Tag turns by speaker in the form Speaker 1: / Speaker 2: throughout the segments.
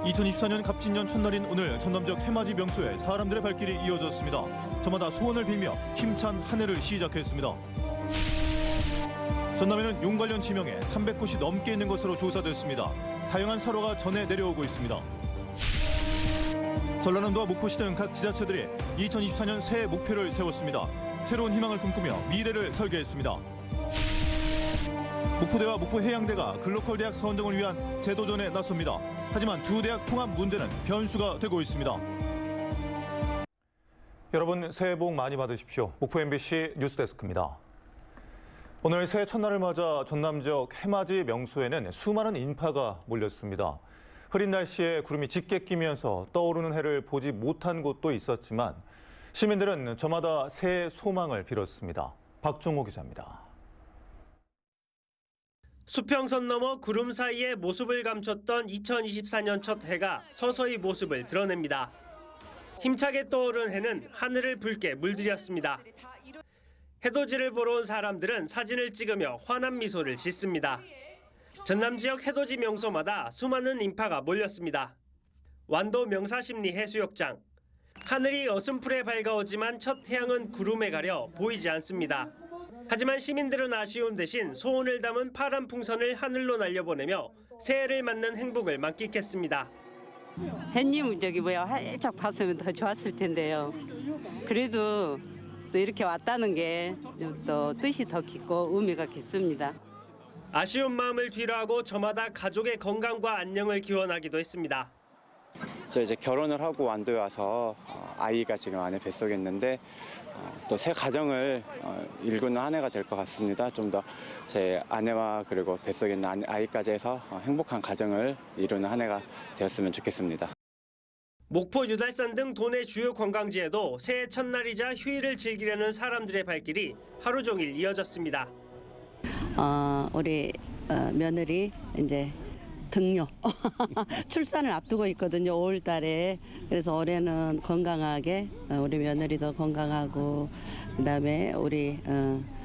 Speaker 1: 2024년 갑진년 첫날인 오늘 전남 지역 해맞이 명소에 사람들의 발길이 이어졌습니다. 저마다 소원을 빌며 힘찬 한 해를 시작했습니다. 전남에는 용 관련 지명에 300곳이 넘게 있는 것으로 조사됐습니다. 다양한 사로가 전해 내려오고 있습니다. 전라남도와 목포시 등 각 지자체들이 2024년 새해 목표를 세웠습니다. 새로운 희망을 꿈꾸며 미래를 설계했습니다. 목포대와 목포해양대가 글로컬 대학 선정을 위한 재도전에 나섭니다. 하지만 두 대학 통합 문제는 변수가 되고 있습니다. 여러분 새해 복 많이 받으십시오. 목포 MBC 뉴스데스크입니다. 오늘 새해 첫날을 맞아 전남 지역 해맞이 명소에는 수많은 인파가 몰렸습니다. 흐린 날씨에 구름이 짙게 끼면서 떠오르는 해를 보지 못한 곳도 있었지만 시민들은 저마다 새해 소망을 빌었습니다. 박종호 기자입니다.
Speaker 2: 수평선 너머 구름 사이에 모습을 감췄던 2024년 첫 해가 서서히 모습을 드러냅니다. 힘차게 떠오른 해는 하늘을 붉게 물들였습니다. 해돋이를 보러 온 사람들은 사진을 찍으며 환한 미소를 짓습니다. 전남 지역 해돋이 명소마다 수많은 인파가 몰렸습니다. 완도 명사심리 해수욕장. 하늘이 어슴푸레 밝아오지만 첫 태양은 구름에 가려 보이지 않습니다. 하지만 시민들은 아쉬운 대신 소원을 담은 파란 풍선을 하늘로 날려보내며 새해를 맞는 행복을 만끽했습니다.
Speaker 3: 햇님 활짝 봤으면 더 좋았을 텐데요. 그래도 또 이렇게 왔다는 게 또 뜻이 더 깊고 의미가 깊습니다.
Speaker 2: 아쉬운 마음을 뒤로하고 저마다 가족의 건강과 안녕을 기원하기도 했습니다.
Speaker 4: 저 이제 결혼을 하고 완도에 와서 아이가 지금 안에 뱃속에 있는데 또 새 가정을 일구는 한 해가 될 것 같습니다. 좀 더 제 아내와 그리고 뱃속에 있는 아이까지 해서 행복한 가정을 이루는 한 해가 되었으면 좋겠습니다.
Speaker 2: 목포 유달산 등 도내 주요 관광지에도 새해 첫날이자 휴일을 즐기려는 사람들의 발길이 하루 종일 이어졌습니다.
Speaker 3: 우리 며느리 이제 등료 출산을 앞두고 있거든요. 5월 달에. 그래서 올해는 건강하게 우리 며느리도 건강하고 그다음에 우리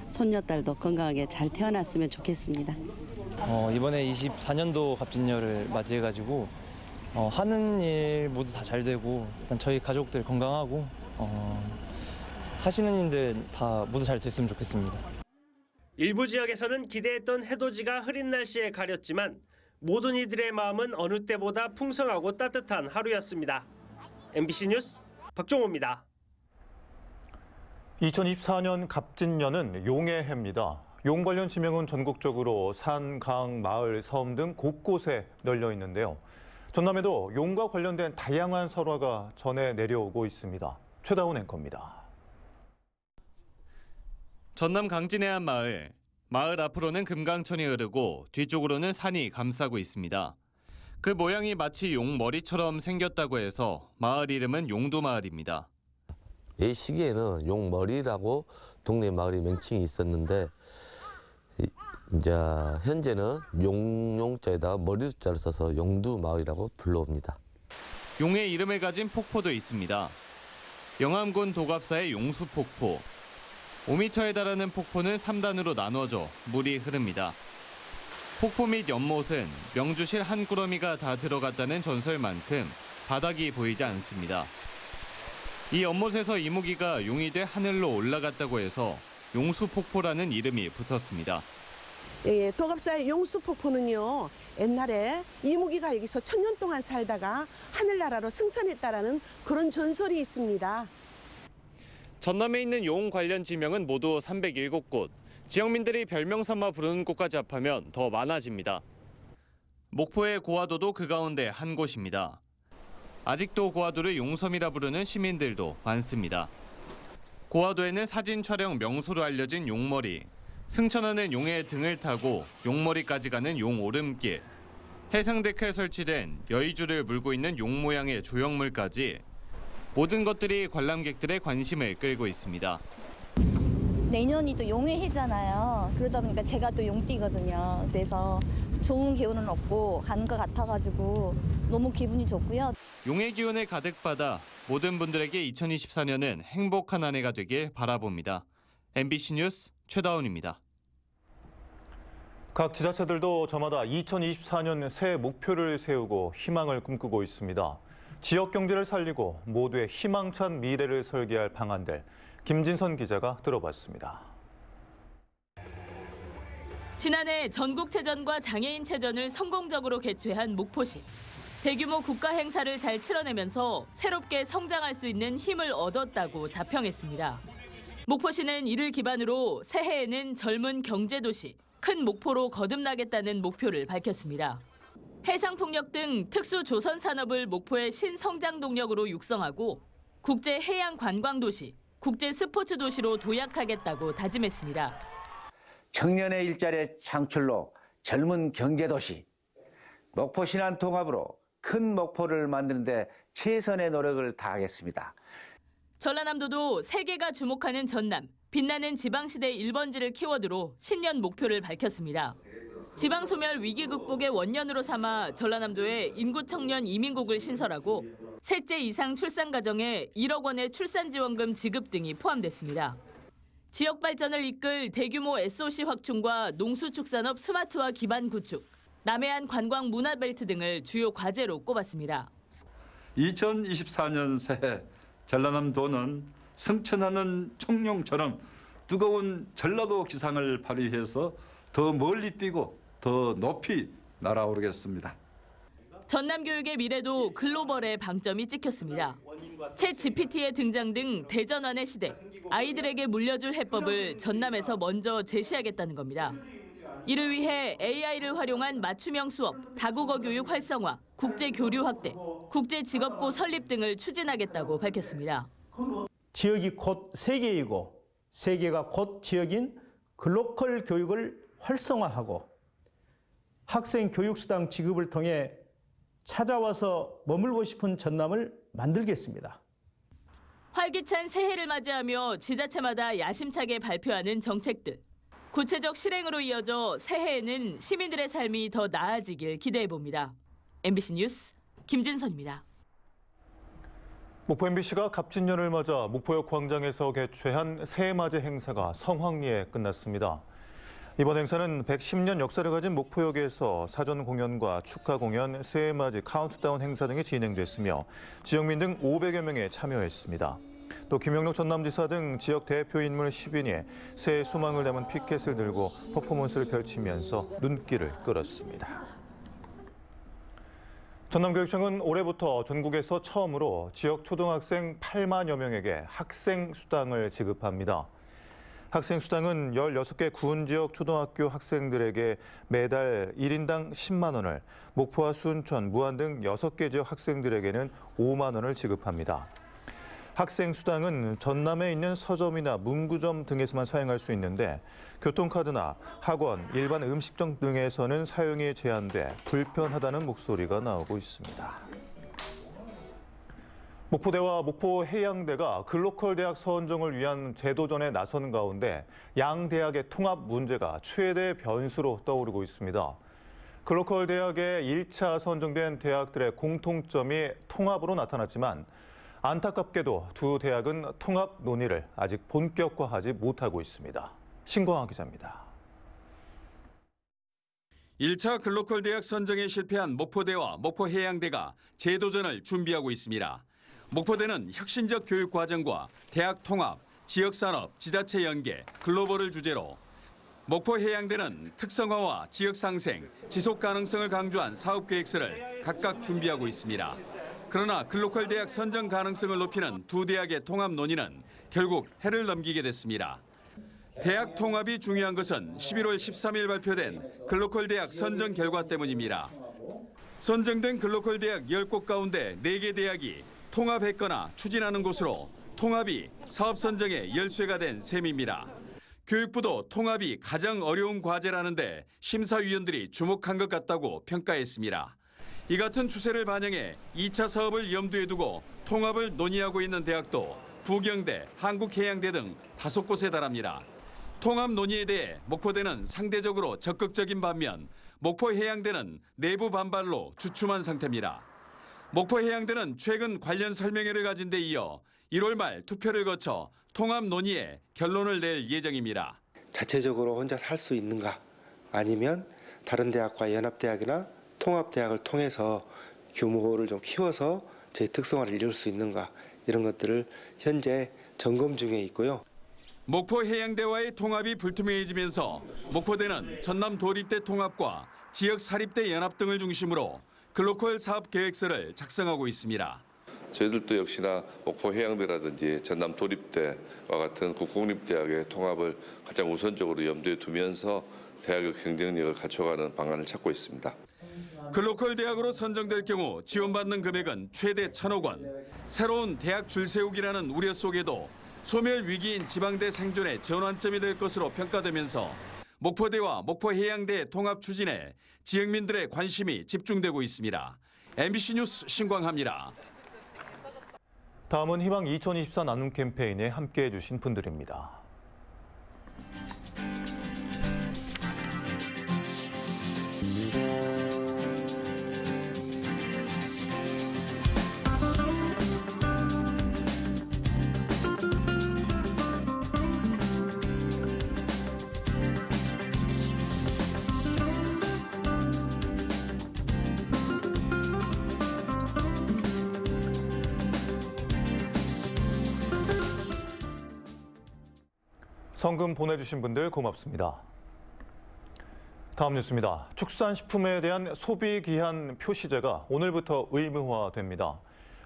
Speaker 3: 손녀딸도 건강하게 잘 태어났으면 좋겠습니다.
Speaker 5: 이번에 24년도 갑진년을 맞이해가지고 하는 일 모두 다 잘 되고 일단 저희 가족들 건강하고 하시는 일들 다 모두 잘 됐으면 좋겠습니다.
Speaker 2: 일부 지역에서는 기대했던 해돋이가 흐린 날씨에 가렸지만 모든 이들의 마음은 어느 때보다 풍성하고 따뜻한 하루였습니다. MBC 뉴스 박종호입니다.
Speaker 1: 2024년 갑진년은 용의 해입니다. 용 관련 지명은 전국적으로 산, 강, 마을, 섬 등 곳곳에 널려 있는데요. 전남에도 용과 관련된 다양한 설화가 전해 내려오고 있습니다. 최다운 앵커입니다.
Speaker 6: 전남 강진의 한 마을. 마을 앞으로는 금강천이 흐르고 뒤쪽으로는 산이 감싸고 있습니다. 그 모양이 마치 용 머리처럼 생겼다고 해서 마을 이름은 용두마을입니다.
Speaker 7: 이 시기에는 용머리라고 동네 마을이 명칭이 있었는데 이제 현재는 용자에다가 머리 숫자를 써서 용두마을이라고 불러옵니다.
Speaker 6: 용의 이름을 가진 폭포도 있습니다. 영암군 도갑사의 용수폭포. 5m에 달하는 폭포는 3단으로 나눠져 물이 흐릅니다. 폭포 및 연못은 명주실 한 꾸러미가 다 들어갔다는 전설만큼 바닥이 보이지 않습니다. 이 연못에서 이무기가 용이 돼 하늘로 올라갔다고 해서 용수폭포라는 이름이 붙었습니다.
Speaker 8: 예, 도갑사의 용수폭포는요, 옛날에 이무기가 여기서 1000년 동안 살다가 하늘나라로 승천했다라는 그런 전설이 있습니다.
Speaker 6: 전남에 있는 용 관련 지명은 모두 307곳. 지역민들이 별명 삼아 부르는 곳까지 합하면 더 많아집니다. 목포의 고화도도 그 가운데 한 곳입니다. 아직도 고화도를 용섬이라 부르는 시민들도 많습니다. 고화도에는 사진 촬영 명소로 알려진 용머리, 승천하는 용의 등을 타고 용머리까지 가는 용오름길, 해상데크에 설치된 여의주를 물고 있는 용 모양의 조형물까지 모든 것들이 관람객들의 관심을 끌고 있습니다.
Speaker 9: 내년이 또 용의 해잖아요. 그러다 보니까 제가 또 용띠거든요. 그래서 좋은 기운은 얻고 가는 것 같아가지고 너무 기분이 좋고요.
Speaker 6: 용의 기운을 가득 받아 모든 분들에게 2024년은 행복한 한 해가 되길 바라봅니다. MBC 뉴스 최다운입니다.
Speaker 1: 각 지자체들도 저마다 2024년 새해 목표를 세우고 희망을 꿈꾸고 있습니다. 지역 경제를 살리고 모두의 희망찬 미래를 설계할 방안들, 김진선 기자가 들어봤습니다.
Speaker 10: 지난해 전국체전과 장애인체전을 성공적으로 개최한 목포시. 대규모 국가 행사를 잘 치러내면서 새롭게 성장할 수 있는 힘을 얻었다고 자평했습니다. 목포시는 이를 기반으로 새해에는 젊은 경제도시, 큰 목포로 거듭나겠다는 목표를 밝혔습니다. 해상풍력 등 특수조선산업을 목포의 신성장 동력으로 육성하고 국제해양관광도시, 국제스포츠도시로 도약하겠다고 다짐했습니다.
Speaker 11: 청년의 일자리 창출로 젊은 경제도시, 목포 신안 통합으로 큰 목포를 만드는 데 최선의 노력을 다하겠습니다.
Speaker 10: 전라남도도 세계가 주목하는 전남, 빛나는 지방시대 1번지를 키워드로 신년 목표를 밝혔습니다. 지방소멸 위기 극복의 원년으로 삼아 전라남도에 인구 청년 이민국을 신설하고 셋째 이상 출산 가정에 1억 원의 출산지원금 지급 등이 포함됐습니다. 지역 발전을 이끌 대규모 SOC 확충과 농수축산업 스마트화 기반 구축, 남해안 관광 문화벨트 등을 주요 과제로 꼽았습니다.
Speaker 12: 2024년 새해 전라남도는 승천하는 청룡처럼 뜨거운 전라도 기상을 발휘해서 더 멀리 뛰고 더 높이 날아오르겠습니다.
Speaker 10: 전남 교육의 미래도 글로벌의 방점이 찍혔습니다. 챗 GPT의 등장 등 대전환의 시대, 아이들에게 물려줄 해법을 전남에서 먼저 제시하겠다는 겁니다. 이를 위해 AI를 활용한 맞춤형 수업, 다국어 교육 활성화, 국제 교류 확대, 국제 직업고 설립 등을 추진하겠다고 밝혔습니다.
Speaker 13: 지역이 곧 세계이고 세계가 곧 지역인 글로컬 교육을 활성화하고 학생 교육수당 지급을 통해 찾아와서 머물고 싶은 전남을 만들겠습니다.
Speaker 10: 활기찬 새해를 맞이하며 지자체마다 야심차게 발표하는 정책들. 구체적 실행으로 이어져 새해에는 시민들의 삶이 더 나아지길 기대해봅니다. MBC 뉴스 김진선입니다.
Speaker 1: 목포 MBC가 갑진년을 맞아 목포역 광장에서 개최한 새해맞이 행사가 성황리에 끝났습니다. 이번 행사는 110년 역사를 가진 목포역에서 사전 공연과 축하 공연, 새해맞이 카운트다운 행사 등이 진행됐으며 지역민 등 500여 명이 참여했습니다. 또 김영록 전남지사 등 지역 대표 인물 10인이 새해 소망을 담은 피켓을 들고 퍼포먼스를 펼치면서 눈길을 끌었습니다. 전남교육청은 올해부터 전국에서 처음으로 지역 초등학생 8만여 명에게 학생수당을 지급합니다. 학생수당은 16개 구은지역 초등학교 학생들에게 매달 1인당 10만 원을, 목포와 순천, 무안 등 6개 지역 학생들에게는 5만 원을 지급합니다. 학생수당은 전남에 있는 서점이나 문구점 등에서만 사용할 수 있는데 교통카드나 학원, 일반 음식점 등에서는 사용이 제한돼 불편하다는 목소리가 나오고 있습니다. 목포대와 목포해양대가 글로컬 대학 선정을 위한 재도전에 나선 가운데 양 대학의 통합 문제가 최대 변수로 떠오르고 있습니다. 글로컬 대학에 1차 선정된 대학들의 공통점이 통합으로 나타났지만 안타깝게도 두 대학은 통합 논의를 아직 본격화하지 못하고 있습니다. 신광하 기자입니다.
Speaker 14: 1차 글로컬 대학 선정에 실패한 목포대와 목포해양대가 재도전을 준비하고 있습니다. 목포대는 혁신적 교육 과정과 대학 통합, 지역산업, 지자체 연계, 글로벌을 주제로, 목포해양대는 특성화와 지역 상생, 지속 가능성을 강조한 사업 계획서를 각각 준비하고 있습니다. 그러나 글로컬 대학 선정 가능성을 높이는 두 대학의 통합 논의는 결국 해를 넘기게 됐습니다. 대학 통합이 중요한 것은 11월 13일 발표된 글로컬 대학 선정 결과 때문입니다. 선정된 글로컬 대학 10곳 가운데 4개 대학이 통합했거나 추진하는 곳으로 통합이 사업 선정의 열쇠가 된 셈입니다. 교육부도 통합이 가장 어려운 과제라는데 심사위원들이 주목한 것 같다고 평가했습니다. 이 같은 추세를 반영해 2차 사업을 염두에 두고 통합을 논의하고 있는 대학도 부경대, 한국해양대 등 5곳에 달합니다. 통합 논의에 대해 목포대는 상대적으로 적극적인 반면 목포해양대는 내부 반발로 주춤한 상태입니다. 목포해양대는 최근 관련 설명회를 가진 데 이어 1월 말 투표를 거쳐 통합 논의에 결론을 낼 예정입니다.
Speaker 15: 자체적으로 혼자 할 수 있는가? 아니면 다른 대학과 연합대학이나 통합대학을 통해서 규모를 좀 키워서 저희 특성화를 이룰 수 있는가 이런 것들을 현재 점검 중에 있고요.
Speaker 14: 목포 해양대와의 통합이 불투명해지면서 목포대는 전남 도립대 통합과 지역 사립대 연합 등을 중심으로 글로컬 사업 계획서를 작성하고 있습니다.
Speaker 16: 저희들도 역시나 목포 해양대라든지 전남 도립대와 같은 국공립대학의 통합을 가장 우선적으로 염두에 두면서 대학의 경쟁력을 갖춰가는 방안을 찾고 있습니다.
Speaker 14: 글로컬 대학으로 선정될 경우 지원받는 금액은 최대 1,000억 원. 새로운 대학 줄세우기라는 우려 속에도 소멸 위기인 지방대 생존의 전환점이 될 것으로 평가되면서 목포대와 목포해양대 통합 추진에 지역민들의 관심이 집중되고 있습니다. MBC 뉴스 신광하입니다.
Speaker 1: 다음은 희망 2024 나눔 캠페인에 함께해 주신 분들입니다. 성금 보내주신 분들 고맙습니다. 다음 뉴스입니다. 축산식품에 대한 소비기한 표시제가 오늘부터 의무화됩니다.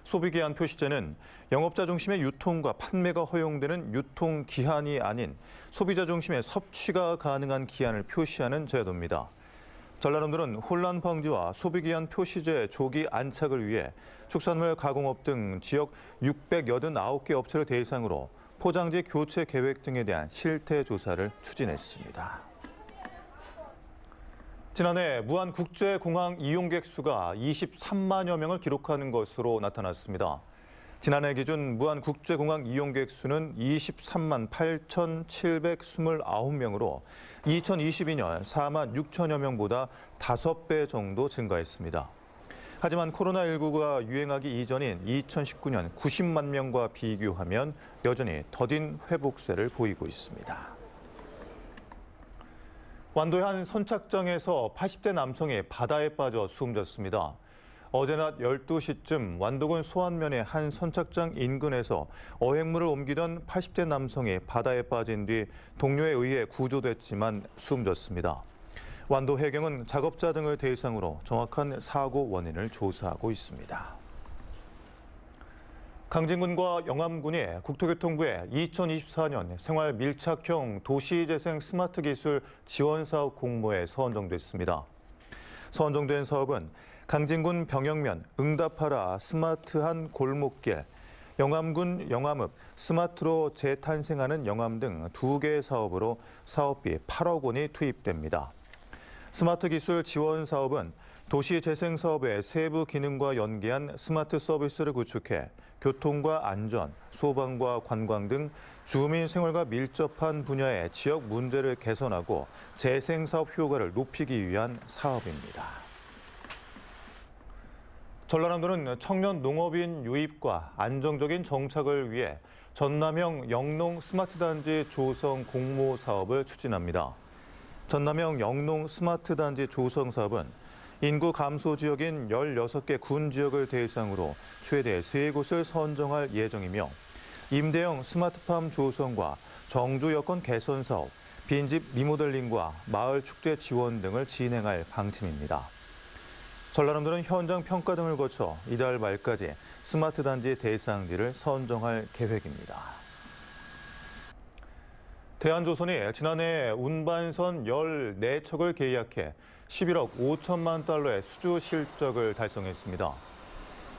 Speaker 1: 소비기한 표시제는 영업자 중심의 유통과 판매가 허용되는 유통기한이 아닌 소비자 중심의 섭취가 가능한 기한을 표시하는 제도입니다. 전라남도는 혼란 방지와 소비기한 표시제 조기 안착을 위해 축산물 가공업 등 지역 689개 업체를 대상으로 포장지 교체 계획 등에 대한 실태 조사를 추진했습니다. 지난해 무안국제공항 이용객 수가 23만여 명을 기록하는 것으로 나타났습니다. 지난해 기준 무안국제공항 이용객 수는 23만 8,729명으로 2022년 4만 6천여 명보다 5배 정도 증가했습니다. 하지만 코로나19가 유행하기 이전인 2019년 90만 명과 비교하면 여전히 더딘 회복세를 보이고 있습니다. 완도의 한 선착장에서 80대 남성이 바다에 빠져 숨졌습니다. 어제 낮 12시쯤 완도군 소안면의 한 선착장 인근에서 어획물을 옮기던 80대 남성이 바다에 빠진 뒤 동료에 의해 구조됐지만 숨졌습니다. 완도 해경은 작업자 등을 대상으로 정확한 사고 원인을 조사하고 있습니다. 강진군과 영암군이 국토교통부의 2024년 생활 밀착형 도시재생 스마트 기술 지원 사업 공모에 선정됐습니다. 선정된 사업은 강진군 병영면 응답하라 스마트한 골목길, 영암군 영암읍 스마트로 재탄생하는 영암 등 2개의 사업으로 사업비 8억 원이 투입됩니다. 스마트 기술 지원 사업은 도시 재생 사업의 세부 기능과 연계한 스마트 서비스를 구축해 교통과 안전, 소방과 관광 등 주민 생활과 밀접한 분야의 지역 문제를 개선하고 재생 사업 효과를 높이기 위한 사업입니다. 전라남도는 청년 농업인 유입과 안정적인 정착을 위해 전남형 영농 스마트단지 조성 공모 사업을 추진합니다. 전남형 영농 스마트단지 조성 사업은 인구 감소 지역인 16개 군 지역을 대상으로 최대 3곳을 선정할 예정이며 임대형 스마트팜 조성과 정주 여건 개선 사업, 빈집 리모델링과 마을 축제 지원 등을 진행할 방침입니다. 전라남도는 현장 평가 등을 거쳐 이달 말까지 스마트단지 대상지를 선정할 계획입니다. 대한조선이 지난해 운반선 14척을 계약해 11억 5천만 달러의 수주 실적을 달성했습니다.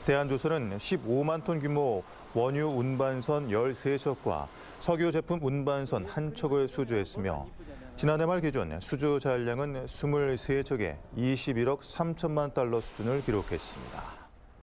Speaker 1: 대한조선은 15만 톤 규모 원유 운반선 13척과 석유 제품 운반선 1척을 수주했으며 지난해 말 기준 수주 잔량은 23척에 21억 3천만 달러 수준을 기록했습니다.